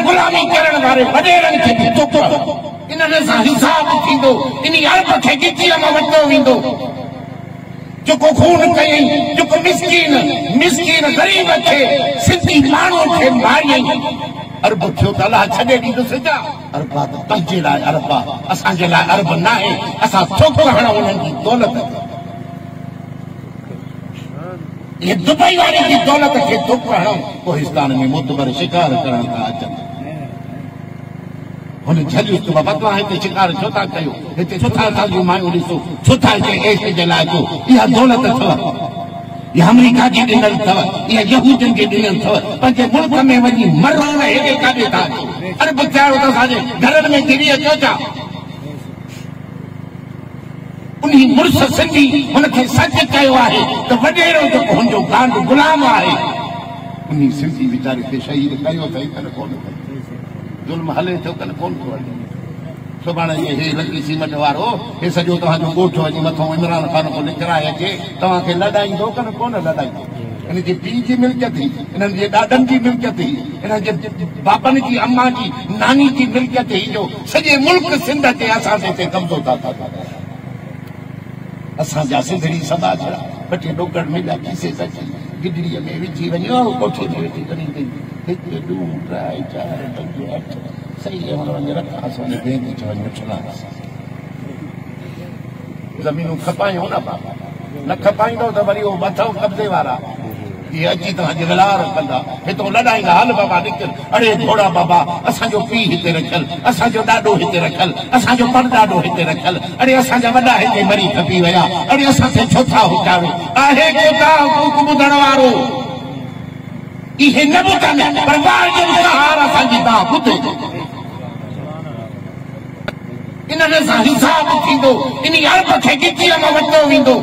गुलामी करण वारे वडेरनि खे बि तोप इन्हनि सां हिसाब थींदो, इन अरब खे गिटीअ मां वरितो वेंदो। जेको खून कयईं, जेको मिस्कीन ग़रीब खे सिंधी माण्हू खे मारियईं, अरब थियो त अलाह छॾे ॾींदुसि छा? अरब पंहिंजे लाइ अरब आहे, असांजे लाइ अरब न आहे। असां थोक हणूं उन्हनि जी दौलत, ये दुबई वाले की दौलत के दुख हणूं, कोहिस्तान में मुतबर शिकार करण था अचनि। हुन झलियूं तुम बदला हिते शिकार छो था कयो? हिते छो था असांजूं मायूं ॾिसो, छो था हिते ऐश जे लाइ को? इहा दौलत अथव, इहा अमरीका जी ॾिनल अथव, इहा यहूदियुनि जी ॾिनल अथव। पंहिंजे मुल्क में वञी मरो न, हेॾे काॾे था अचो? अरब चाहियो त असांजे घरनि में गिरी अचो छा? उन्हीं मुर्स सिंधी हुनखे सच कयो आहे त वॾेरो जेको हुनजो गांड गुलाम आहे, उन्हीं सिंधी वीचारे खे शहीद कयो अथई, कन कोन कयो। ज़ुल्म हले थो, कन कोन थो हले। सुभाणे हे लकी सीमेंट वारो हे सॼो तव्हांजो ॻोठ वञी मथां इमरान ख़ान खां निकिराए अचे, तव्हांखे लॾाईंदो, कन कोन लॾाईंदो। इन जे पीउ जी मिल्कियत हुई, इन्हनि जे ॾाॾनि जी मिल्कियत हुई, इन्हनि जे बापनि जी, अम्मा जी, नानी जी मिल्कियत हुई, जो सॼे मुल्क सिंध ते असां हिते कब्ज़ो था कयूं। असांजा सिंधड़ी समाज ॿ टे ॾोकड़ मिलिया खीसे सची गिडड़ीअ में विझी वञो, कोठे में वेठी खणी गई 1 2 3 4 5 8 सही वञी रखां असांजे बैंक च वञी वठंदा। ज़मीनूं खपायूं न बाबा, न खपाईंदो त वरी उहो मथां कब्ज़े वारा इहे अची तव्हांजे विलार कंदा, हितां लॾाईंदा, हल बाबा निकिर। अड़े घोड़ा बाबा, असांजो पीउ हिते रखियल, असांजो ॾाॾो हिते रखियल, असांजो परॾाॾो हिते रखियल, अड़े असांजा वॾा हिते मरी खपी विया, अड़े असांखे छो था हुचारो? आहे कोता हुकूक ॿुधण वारो, इहे न ॿुधनि, पर ॿार जो हार असांजी तव्हां ॿुधो। इन्हनि सां हिसाब थींदो, इन अरब खे गिटीअ मां वरितो वेंदो।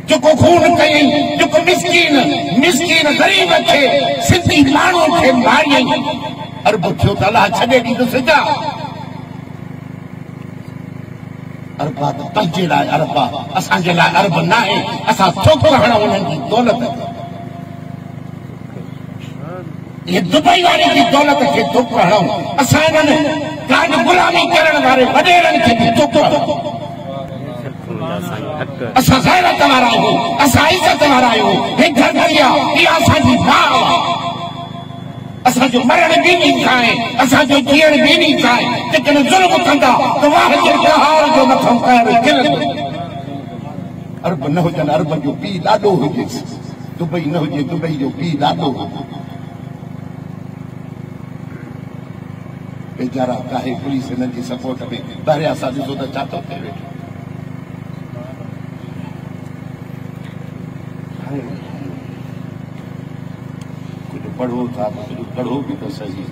जेको खून कयईं, जेको मिस्कीन ग़रीब खे सिंधी माण्हू खे मारियईं, अरब थियो त अलाह छॾे ॾींदुसि छा? अरब पंहिंजे लाइ अरब आहे, असांजे लाइ अरब न आहे। असां थोक हणूं उन्हनि जी दौलत, ये दुबई वाले की दौलत खे थोक हणूं। असां इन्हनि गुलामी करण वारे वडेरनि खे बि तोप, असां गैरत वारा आहियूं, असां इज़त वारा आहियूं। हे धरतीअ इहा असांजी माउ आहे, असांजो मरण बि ॾींहुं आहे, असांजो जीअण बि ॾींहुं आहे। जेकॾहिं ज़ुल्म कंदा त वाह जे पहाड़ जो मथां पैर किरंदो। अरब न हुजनि, अरब जो पीउ ॾाढो हुजेसि, दुबई न हुजे, दुबई जो पीउ ॾाढो हुजे। बेचारा काहे पुलिस हिननि जी सपोर्ट में ॿाहिरियां सां ॾिसो त छा थो थिए वेठो। कुझु पढ़ो था, कुझु पढ़ो बि त सही,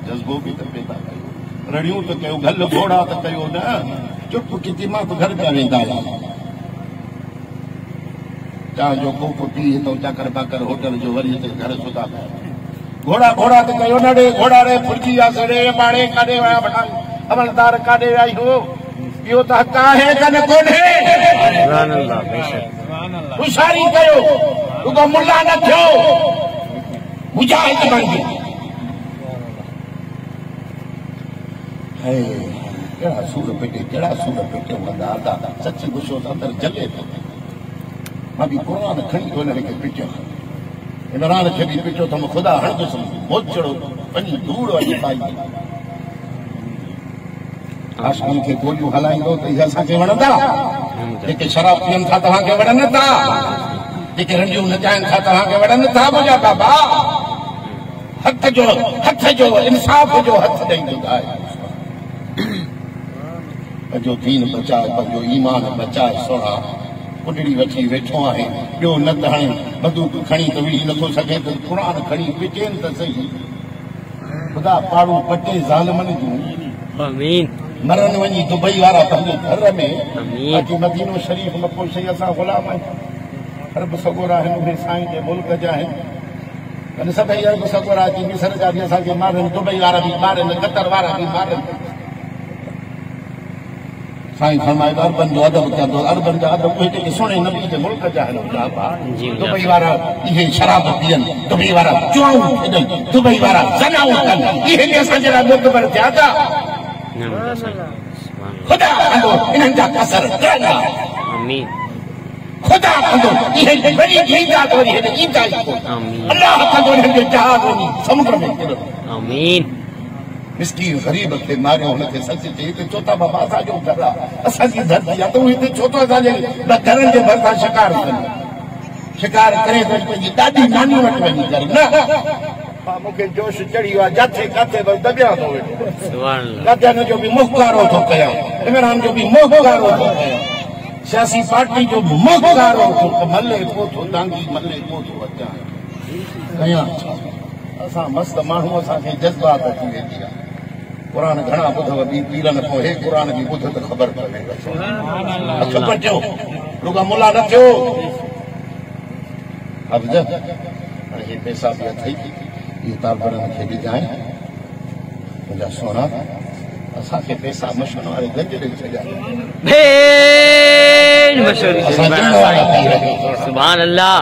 जज़्बो बि त पैदा कयो, रड़ियूं त कयो, गल घोड़ा त कयो न, चुप किती मां त घर पिया वेंदा हुआ। तव्हांजो कोप पी हितां चाकर बाकर होटल जो वरी हिते घर सुधा पिया। घोड़ा त कयो न रे, घोड़ा रे फुर्जी आहे रे, बाड़े काॾे विया भटाई, अमलदार काॾे विया हो, इहो त हक़ आहे कन कोन्हे? होशियारी कयो, रुगो मुल्ला न थियो, मुजाहिद बणिजो। कहिड़ा सूर पेटे वंदा आदा, सच गुस्सो त अंदरि जले थो। मां बि क़ुरान खणी हुनखे पिटियो, इमरान खे बि पिटियो त मां ख़ुदा हणंदुसि, मोचड़ो वञी धूड़ वञी पाई। आसमान खे गोलियूं हलाईंदो त इहे असांखे वणंदा? जेके शराब पीअनि था तव्हांखे वणनि था? जेके रंडियूं नचाइनि था तव्हांखे वणनि था? मुंहिंजा बाबा हथ जो इंसाफ़ जो हथ ॾेई ॿुधाए, पंहिंजो दीन बचाए, पंहिंजो ईमान बचाए। सोना कुॾड़ी वठी वेठो आहे, ॿियो न त हाणे बंदूक खणी त वेही नथो सघे त क़ुरान खणी पिटेनि त सही। ख़ुदा पाड़ू पटे ज़ालिमनि जूं, मरनि वञी दुबई वारा पंहिंजे घर में, बाक़ी मदीनो शरीफ़ मको शइ असां ग़ुलाम आहियूं। अरब सगोरा आहिनि, उहे साईं जे मुल्क जा आहिनि, अने सभई अरब सगोरा अची मिस्र जा बि असांखे मारनि, दुबई वारा बि मारनि, कतर वारा बि मारनि। साईं फरमाए अरबन जो अदब क्या दो अरबन जा अदब कोई के सुने नबी के मुल्क जा है दुबई वाला ये शराब पियन दुबई वाला चुआऊ खेडन दुबई वाला जनाऊ कन ये ने संजरा मुल्क पर ज्यादा खुदा कंदो इन्हनि जा कसर करना आमीन खुदा कंदो ये बड़ी जीता तो ये जीता आमीन अल्लाह कंदो इन्हनि जो जहाज वनी समुद्र में किरो आमीन मिस्कीन गरीब के मारे होने के सच चाहिए तो चौथा बाबा सा जो करा असा की धरती या तो इते चौथा सा जे घरन जे भरता शिकार करे तो जी दादी नानी वट वनी कर ना मुके जोश चढ़ी वा जाथे काथे ब दबिया तो सुभान अल्लाह काथे जो भी मुखकारो तो कया इमरान जो भी मुखकारो तो कया सियासी पार्टी जो मुखकारो तो मल्ले को तो दांगी मल्ले को तो अचा कया असा मस्त मानू असा के जज्बात अची वेंदी है कुरान घणा बुधव बी पीरन को हे कुरान भी बुध तो खबर पवे सुभान अल्लाह खबर जो रुगा मुला न थियो अब जब ये पैसा भी थई ये तालबरन के भी जाए मुझा सोना असा के पैसा मशन वाले गजरे सजा भेड़ मशहूर सुभान अल्लाह